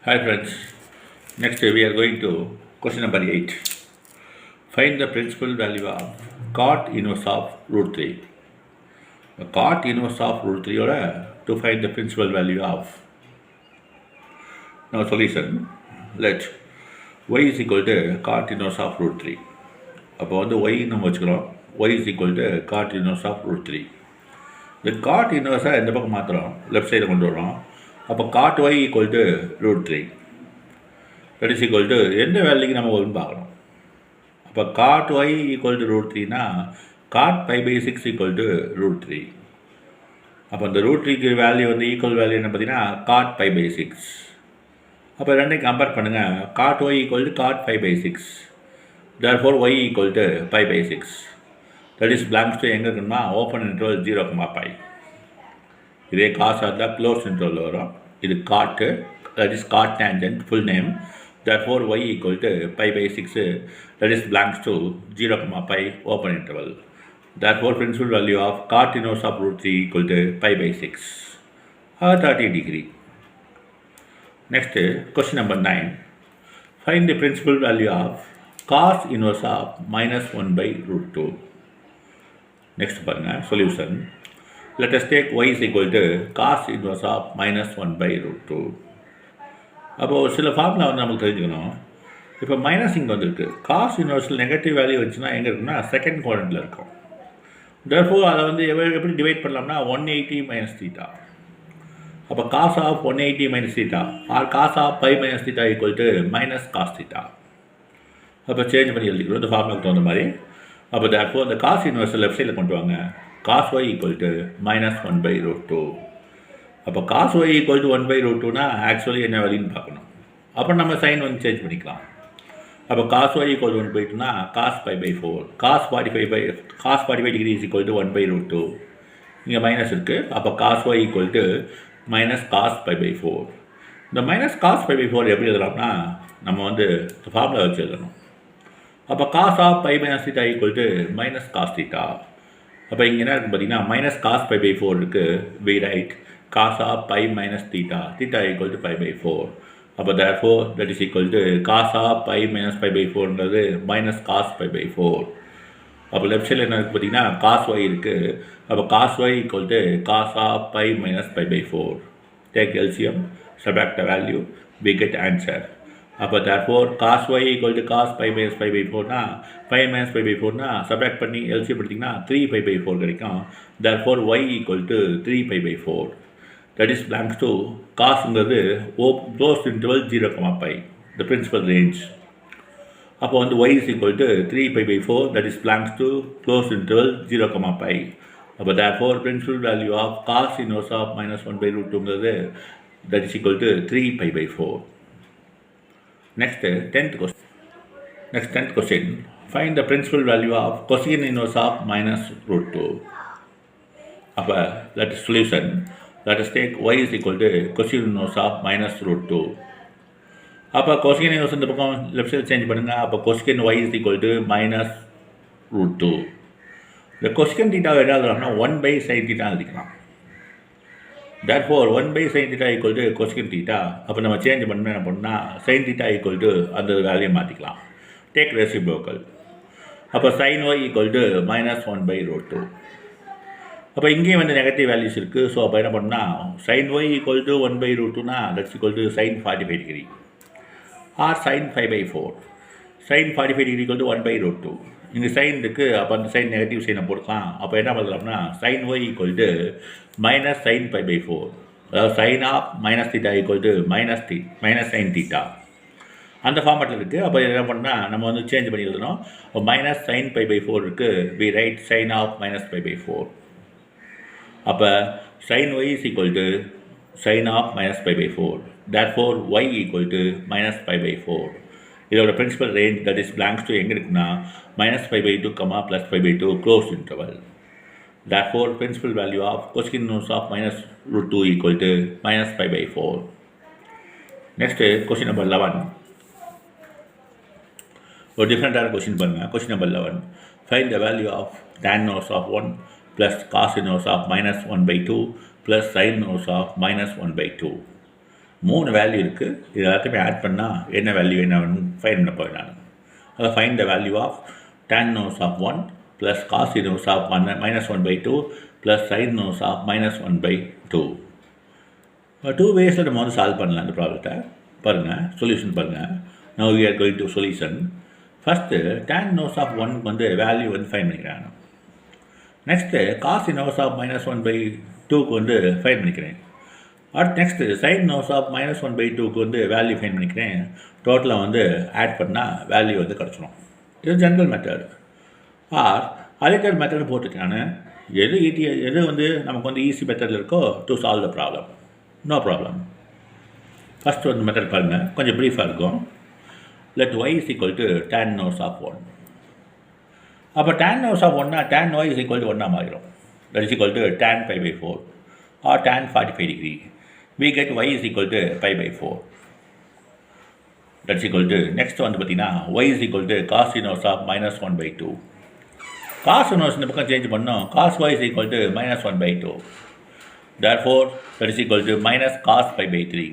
Hi friends, next we are going to question number 8. Find the principal value of cot inverse of root 3. The cot inverse of root 3 ஓட to find the principal value of. Now solution, let y is equal to cot inverse of root 3. அப்போ வந்து y நம்ம வச்சுக்கிறோம், y is equal to cot inverse of root 3. இந்த cot inverse இந்த பக்கம் மாத்திரம் left சைடில் கொண்டு வரோம். அப்போ cot y equal to root 3. that is equal to எந்த வேல்யூக்கு நம்ம வரும்னு பார்க்கணும். அப்போ cot y equal to root 3னா cot pi by 6 equal to root 3. அப்போ அந்த root 3க்கு வேல்யூ வந்து ஈக்குவல் வேல்யூ என்ன பார்த்தீங்கன்னா cot pi by 6. அப்போ ரெண்டையும் கம்பேர் பண்ணுங்கள். cot y equal to cot pi by 6. therefore y equal to pi by 6. that is belongs to எங்கே இருக்குன்னா ஓப்பன் இன்டர்வல் 0, pi. இதே காசாக இருந்தால் க்ளோஸ் இன்டர்வல் வரும். இது cot, that is cot tangent full name. therefore y equal to pi by 6, that is belongs to 0, pi open interval. therefore principal value of cot inverse of root 3 equal to pi by 6 or 30 degree. Next question number 9. Find the principal value of cos inverse of minus 1 by root 2. Next solution. Let us take y is equal to cos inverse of minus 1 by root 2. அப்போது சில formula வந்து நமக்கு தெரிஞ்சுக்கணும். இப்போ minus இங்கே வந்துருக்கு. Cos இன்வர்ஸில் negative value வச்சுன்னா எங்கே இருக்குன்னா செகண்ட் குவாட்ரண்ட்டில் இருக்கும். therefore அதை வந்து எப்படி டிவைட் பண்ணலாம்னா 180 மைனஸ் தீட்டா. அப்போ cos of 180 minus theta or cos of pi minus theta equal to minus cos theta. அப்போ சேஞ்ச் பண்ணி எழுதிக்கிறோம் இந்த ஃபார்முலாக்கு தகுந்த மாதிரி. அப்போ therefore அந்த காஸ் இன்வர்ஸை லெஃப்ட் சைடில் கொண்டு வாங்க. Cos y equal to minus 1 by root 2. அப்போ cos y equal to 1 by root 2னா ஆக்சுவலி என்ன வேல்யூன்னு பார்க்கணும். அப்போ நம்ம சைன் வந்து சேஞ்ச் பண்ணிக்கலாம். அப்போ cos y equal to 1 by 2னா cos pi pi 4. Cos 45 degree is equal to 1 by root 2. இங்கே மைனஸ் இருக்குது. அப்போ cos y equal to minus cos pi pi 4. இந்த மைனஸ் காஸ் பை பை 4 எப்படி எழுதலாம்னா நம்ம வந்து ஃபார்முலா வச்சு எழுதணும். அப்போ cos of pi minus theta equal to minus cos theta. அப்போ இங்கே என்ன இருக்குது பார்த்தீங்கன்னா மைனஸ் காஸ் பை பை 4 இருக்குது. We write cos of pi minus theta equal to pi by 4. அப்போ therefore that is equal to cos of pi minus pi by 4ன்றது minus cos pi by 4. அப்போ left சைடில் என்ன இருக்குது பார்த்தீங்கன்னா cos y இருக்குது. அப்போ cos y equal to cos of pi minus pi by 4. take LCM, subtract the value, we get answer. அப்போ therefore cos y equal to cos pi minus pi by 4னா pi minus pi by 4னா subtract பண்ணி LCM எடுத்திங்கன்னா 3 pi by 4 கிடைக்கும். therefore y equal to 3 pi by 4. that is belongs to cosங்கிறது closed interval 0, pi, the principal range. அப்போ வந்து y is equal to 3 pi by 4, that is belongs to closed interval 0, pi. அப்போ therefore principal value of cos inverse of minus 1 by root 2ங்கிறது that is equal to 3 pi by 4. Next 10th question. Find the principal value of cosine inverse of minus root 2. அப்போ that is solution. Let us take y is equal to cosine inverse of minus root 2. அப்போ cosine inverse இந்த பக்கம் left side change பண்ணுங்கள். அப்போ cosine y is equal to minus root 2. இந்த cosine theta எழுதலாம்னா 1 by sin theta எழுதிக்கலாம். therefore 1 by sin theta equal to cosine theta. அப்போ நம்ம change பண்ணணும் என்ன பண்ணால் sin theta equal to அந்த வேல்யூ மாற்றிக்கலாம். take reciprocal. அப்போ sin y equal to minus 1 by root 2. அப்போ இங்கேயும் வந்து நெகட்டிவ் வேல்யூஸ் இருக்குது. ஸோ அப்போ என்ன பண்ணால் sin y equal to 1 by root 2னா that's equal to sin 45 degree or sin 5 by 4. sin 45 degree equal to 1 by root 2. இங்கே sign இருக்குது. அப்போ அந்த சைன் நெகட்டிவ் சைனை போட்டுக்கலாம். அப்போ என்ன பண்ணலாம்னா sin y equal to minus sin 5 by 4. அதாவது sin of minus theta equal to minus sin theta. அந்த ஃபார்மேட்டில் இருக்குது. அப்போ என்ன பண்ணால் நம்ம வந்து சேஞ்ச் பண்ணி எழுதணும். இப்போ மைனஸ் sin 5 by 4 இருக்குது. we write sin of minus 5 by 4. அப்போ sin y is equal to sin of minus pi by 4. therefore y equal to minus pi by 4. இதோட principal range that is belongs to எங்கே இருக்குன்னா minus pi by 2, plus pi by 2 closed interval. therefore principal value of cosine inverse of minus root 2 equal to minus pi by 4. next question number 11. ஒரு டிஃப்ரெண்ட்டான question பண்ணுங்கள். question number 11. find the value of tan inverse of 1 plus cos inverse of minus 1 by 2 plus sin inverse of minus 1 by 2. 3 value இருக்குது. இது எல்லாத்தையுமே add பண்ணால் என்ன value என்ன fine பண்ண போகிறேன் நான். அதை find the value of tan inverse of 1 plus cos inverse of -1/2 plus sin inverse of -1/2. 2 வேஸில் நம்ம வந்து சால்வ் பண்ணலாம் இந்த ப்ராப்ளத்தை. பாருங்கள், சொல்யூஷன் பாருங்கள். Now we are going to solution. First tan inverse of 1 வந்து வேல்யூ வந்து ஃபைன் பண்ணிக்கிறேன். நெக்ஸ்ட்டு cos inverse of -1/2க்கு வந்து ஃபைன் பண்ணிக்கிறேன். அடுத்து நெக்ஸ்ட்டு sin inverse of -1/2க்கு வந்து வேல்யூ ஃபைன் பண்ணிக்கிறேன். டோட்டலாக வந்து ஆட் பண்ணால் வேல்யூ வந்து கிடச்சிடும். இது general method. Or aliter method போட்டுருக்கான எது வந்து நமக்கு வந்து ஈஸி மெத்தடில் இருக்கோ to solve the problem. No problem. First வந்து மெத்தட் பாருங்கள், கொஞ்சம் ப்ரீஃபாக இருக்கும். let y is equal to tan inverse of 1. அப்போ tan inverse of 1 tan y is equal to 1 மாறிடும். that is equal to tan pi/4 or tan 45 degree. we get y is equal to pi/4. that's equal to next வந்து பார்த்தீங்கன்னா y is equal to cos inverse of -1/2. cos inverse இந்த பக்கம் change பண்ணோம். cos y is equal to -1/2. therefore that is equal to minus cos pi/3.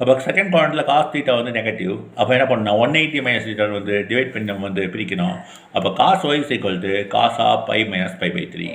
அப்போ second பாயிண்டில் cos θ வந்து negative. அப்போ என்ன பண்ணணும், 180 மைனஸ் θ வந்து டிவைட் பண்ணி நம்ம வந்து பிரிக்கணும். அப்போ cos y is equal to cos of pi minus pi/3.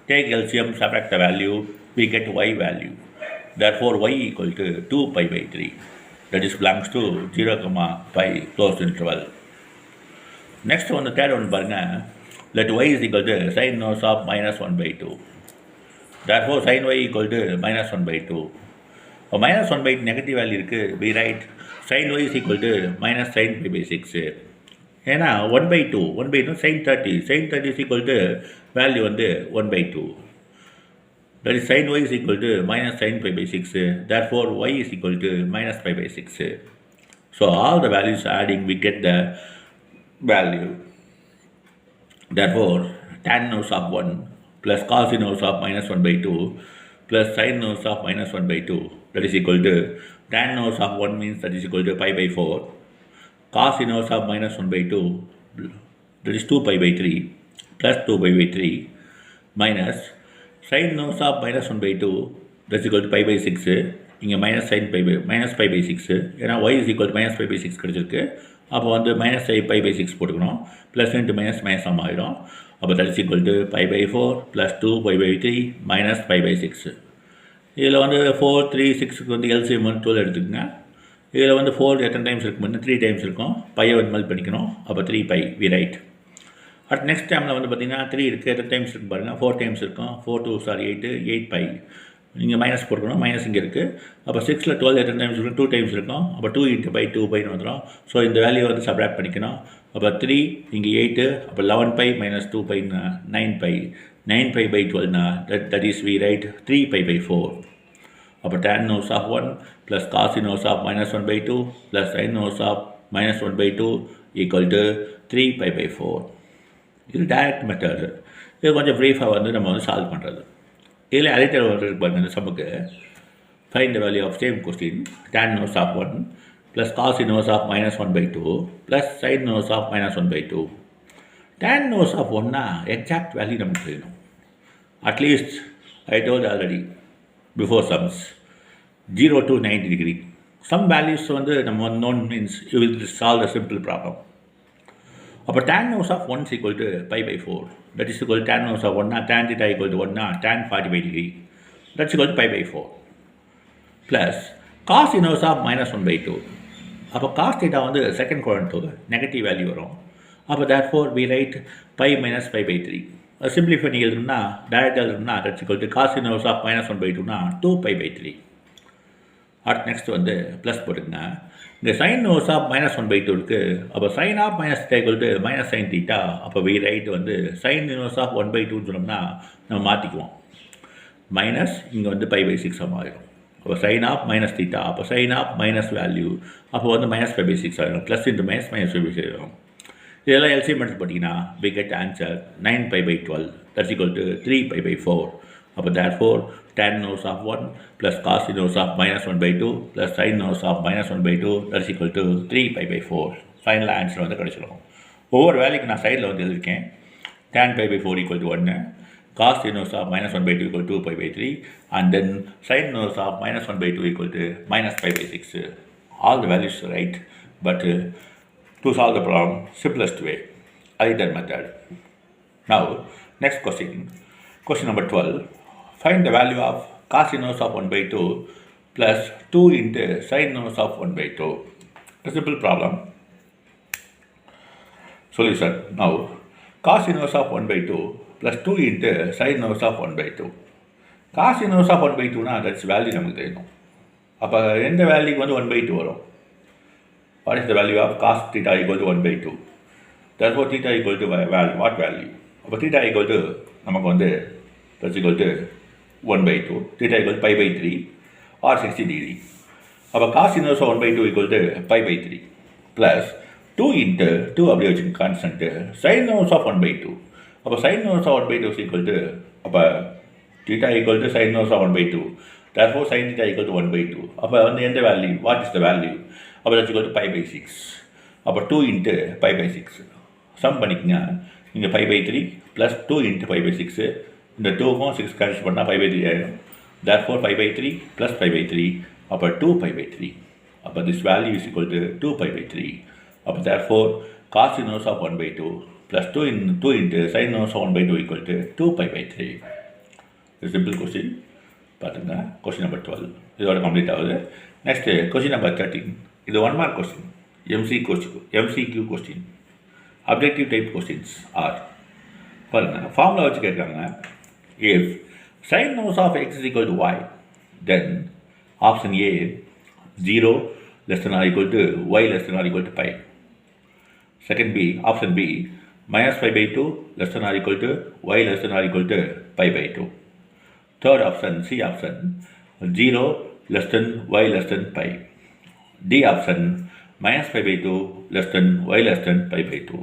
take LCM, subtract the value, we get y value. therefore y equal to 2 pi/3. that is belongs to 0, pi closed interval. next one the third one பாருங்கள். let y is equal to sin inverse of -1/2. therefore sin y equal to -1/2. இப்போ -1/2 negative value இருக்குது. we write sin y is equal to minus sin pi/6. ஏன்னா 1/2 sin 30 is equal to value வந்து 1/2. that is sin y is equal to minus sin pi/6. therefore y is equal to minus pi/6. so all the values adding we get the value. therefore tan inverse of 1 plus cos inverse of -1/2 plus sin inverse of -1/2 that is equal to tan inverse of 1 means that is equal to pi/4. cos inverse of -1/2 that is 2 pi/3 plus 2 pi/3 minus sin inverse of -1/2 that is equal to pi/6. இங்கே minus pi/6 ஏன்னா y is equal to minus pi/6 கிடைச்சிருக்கு. அப்போ வந்து minus pi/6 போட்டுக்கணும். Plus into minus ஆகிடும். அப்போ that is equal to pi/4 plus 2 pi/3 minus pi/6. இதில் வந்து 4, 3, 6க்கு வந்து LCM 12 எடுத்துக்கோங்க. இதில் வந்து 4 எத்தனை டைம்ஸ் இருக்கும், 3 டைம்ஸ் இருக்கும். பையை வந்து மல் பண்ணிக்கணும். அப்போ 3 pi we write. அடுத்து நெக்ஸ்ட் டைமில் வந்து பார்த்திங்கன்னா 3 இருக்குது. எத்தனை டைம்ஸ் இருக்கும் பாருங்கள், 4 டைம்ஸ் இருக்கும். 8 pi. இங்கே மைனஸ் போட்டுக்கணும். மைனஸ் இங்கே இருக்குது. அப்போ 6ல் 12 எத்தனை டைம்ஸ் இருக்கும், 2 டைம்ஸ் இருக்கும். அப்போ 2 × pi 2 piன்னு வந்துடும். ஸோ இந்த வேல்யூ வந்து சப்ராக்ட் பண்ணிக்கணும். அப்போ 3 இங்கே 8. அப்போ 11 pi minus 2 pi 9 pi. 9 pi/12 that is we write 3 pi/4. அப்போ tan inverse of 1 plus cos inverse of -1/2 plus sin inverse of -1/2 equal to 3 pi/4. இது டைரக்ட் மெத்தடு. இது கொஞ்சம் ப்ரீஃபாக வந்து நம்ம வந்து சால்வ் பண்ணுறது. இதில் அலிட்டர் வருது பாருங்கள். இந்த சம்முக்கு find the value of same question tan inverse of 1 plus cos inverse of -1/2 plus sin inverse of -1/2. tan inverse of 1 exact value நமக்கு வேணும். At least I told already before sums 0 to 90 degree. Some values வந்து நம்ம known means you will solve a simple problem. அப்போ tan inverse of 1 is equal to pi/4. that is equal to tan inverse of 1 tan θ equal to 1 tan 45 degree. that's equal to pi/4 plus cos inverse of -1/2. அப்போ cos θ வந்து second quadrant negative value வரும். அப்போ therefore we write pi minus pi/3. Simplify நீங்கள் எழுதுனா டைரக்டாக எழுதுனா that's equal to cos inverse of -1/2 2 pi/3. அடுத்து next வந்து ப்ளஸ் போட்டுங்க. இந்த sin inverse of -1/2 இருக்குது. அப்போ sin of -θ equal to minus sin θ. அப்போ we write வந்து sin inverse of 1/2 சொன்னோம்னா நம்ம மாற்றிக்குவோம். மைனஸ் இங்கே வந்து pi/6 ஆகிடும். அப்போ sin of -θ. அப்போ sin of மைனஸ் வேல்யூ அப்போ வந்து minus pi/6 ஆகிடும். ப்ளஸ் இன்ட்டு மைனஸ் pi/6 ஆகிடும். இதெல்லாம் எல்சிஎம் எடுத்து போட்டிங்கன்னா we get answer 9 pi/12 that's equal to 3 pi/4. அப்போ therefore tan inverse of 1 plus cos inverse of -1/2 plus sin inverse of -1/2 that's equal to 3 pi/4. Final answer வந்து கிடச்சிடும். ஒவ்வொரு வேலைக்கு நான் சைடில் வந்து எழுதியிருக்கேன். tan pi/4 equal to 1, cos inverse of minus 1 by 2 equal to 2 pi by 3, and then sin inverse of minus 1 by 2 equal to minus pi by 6. All the values are right, but to solve the problem, simplest way, either method. Now, next question. Question number 12. Find the value of cos inverse of 1 by 2 plus 2 into sin inverse of 1 by 2. A simple problem. Solution. Now, cos inverse of 1 by 2 plus 2 into sin inverse of 1 by 2. Cos inverse of 1 by 2 na that's value நமக்கு தெரியணும். அப்போ எந்த வேல்யூக்கு வந்து 1 by 2 வரும்? What is the value of cos theta equal to 1 by 2? Therefore, theta equal to value. What value? அப்போ theta equal to நமக்கு வந்து that's equal to 1 by 2. Theta equal to pi by 3 or 60 degree. அப்போ cos inverse of 1 by 2 equal to pi by 3 plus 2 into 2 அப்படியே வச்சு constant sin inverse of 1 by 2. அப்போ sin inverse of 1 by 2 is equal to அப்போ theta equal to sin inverse of 1 by 2. Therefore, sin theta equal to 1 by 2. அப்போ வந்து எந்த value? What is the value? அப்போ that's equal to pi by 6. அப்போ 2 into pi by 6. Some பண்ணிக்கங்க. இங்கே pi by 3 plus 2 into pi by 6. இந்த 2க்கும் 6 cancel பண்ணால் pi by 3 ஆகிடும். Therefore, pi by 3 plus pi by 3. அப்போ 2 pi by 3. அப்போ this value is equal to 2 pi by 3. அப்போ therefore, cos inverse of 1 by 2 plus 2 into sin inverse of 1 by 2 equal to 2 pi by 3. It's a simple question. பார்த்துங்க. Question number 12. இதோட complete ஆகுது. Next question number 13. இது 1 mark question. MCQ question. Objective type questions are பாருங்கள். Formula வச்சு கேட்குறாங்க. If sin inverse of x is equal to y, then option A 0 less than or equal to y less than or equal to pi. Second B, option B, minus pi by 2 less than or equal to y less than or equal to pi by 2. Third option, C option, 0 less than y less than pi. D option, minus pi by 2 less than y less than pi by 2.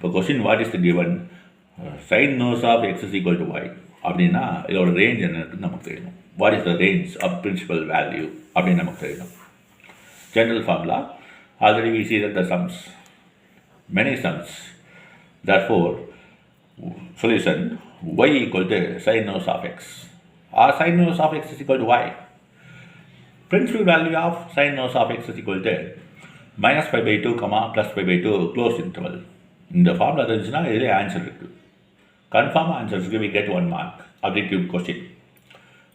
For question, what is the given? Sin inverse of x is equal to y. அப்படின்னா இதோட range என்னன்னு நமக்கு தெரியணும். What is the range of principal value அப்படின்னு நமக்கு தெரியணும். General formula, already we see that the sums, many sums. Therefore, solution, y equal to sin inverse of x. Or sin inverse of x is equal to y. Principal value of sin inverse of x is equal to minus pi by 2, plus pi by 2 closed interval. இந்த formula தெரிஞ்சுன்னா இதிலே answer இருக்குது. Confirm ஆன்சர்ஸ்க்கு we get 1 mark. Objective question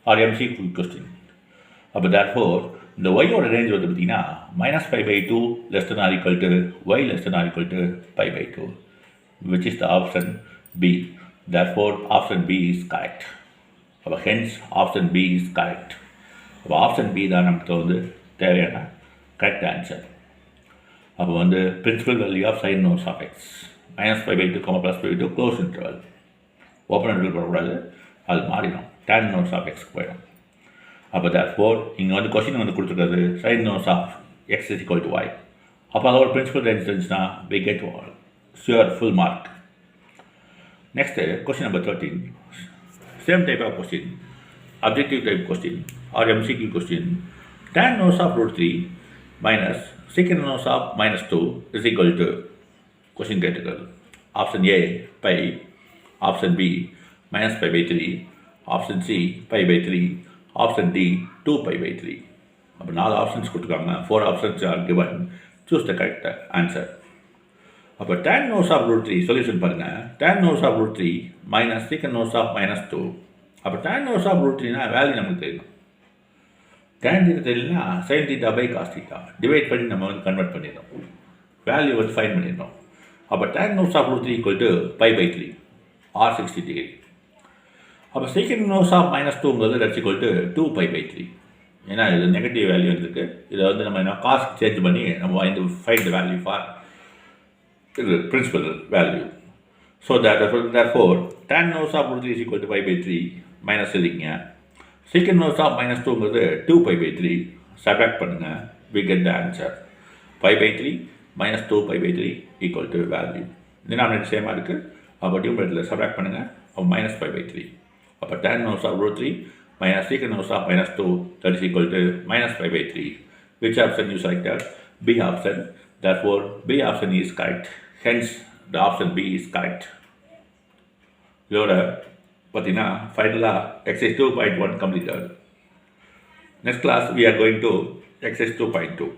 or MCQ question. அப்போ therefore, இந்த y-ஓட range வந்து பார்த்தீங்கன்னா minus pi by 2 less than or equal to y less than or equal to pi by 2, which is the option B. Therefore, option B is correct. அப்போ hence option B is correct. அப்போ option B தான் நமக்கு வந்து தேவையான correct answer. அப்போ வந்து principal value of sin inverse of x minus pi by 2, plus pi by 2 close interval. Open interval போடக்கூடாது, அது மாறிடும், tan inverse of x போயிடும். அப்போ therefore இங்கே வந்து கொஸ்டின் வந்து கொடுத்துருக்காது sin inverse of x is equal to y. அப்போ அதோட பிரின்சிபல் ரேஞ்ச் இருந்துச்சுன்னா we get sure full mark. Next question number 13. Same type of question, objective type question or MCQ question. Tan inverse of root 3 minus secant inverse of minus 2 is equal to question கேட்டுக்கிறது. Option A pi, option B minus pi by 3, option C pi by 3, option D 2 pi by 3. அப்போ 4 options கொடுத்துருக்காங்க. 4 options are given. Choose the correct answer. அப்போ tan inverse of root 3 solution பாருங்கள். tan inverse of root 3 minus secant inverse of minus 2. அப்போ tan inverse of root 3னா value நமக்கு தெரியும். tan theta தெரியலனா sin theta by cos theta divide பண்ணி நம்ம வந்து கன்வெர்ட் பண்ணிடணும். வேல்யூ வந்து ஃபைண்ட் பண்ணிடணும். அப்போ tan inverse of root 3 equal to pi by 3 or 60 degree. அப்போ secant inverse of minus 2ங்கிறது that's equal to 2 pi by 3. ஏன்னா இது நெகட்டிவ் வேல்யூ இருக்குது. இதை வந்து நம்ம என்ன காஸ்ட் சேஞ்ச் பண்ணி நம்ம இந்த ஃபைண்ட் த வேல்யூ ஃபார் இது principal value. So therefore tan inverse of root 3 is equal to pi by 3 minus எழுதிங்க. secant inverse of minus 2ங்கிறது 2 pi by 3 சப்ராக்ட் பண்ணுங்கள். we get the answer. pi by 3 minus 2 pi by 3 equal to value. Denominator சேமாக இருக்குது. அப்போ டியூமரேட்டில் subtract பண்ணுங்கள். அப்போ minus pi by 3. அப்போ tan inverse of root 3 minus secant inverse of minus 2 that is equal to minus pi by 3. Which option you selected? B option. Therefore, B option is correct. Hence, the option B is correct. இதோட பார்த்தீங்கன்னா ஃபைனலாக exercise 2.1 completed. Next class we are going to exercise 2.2.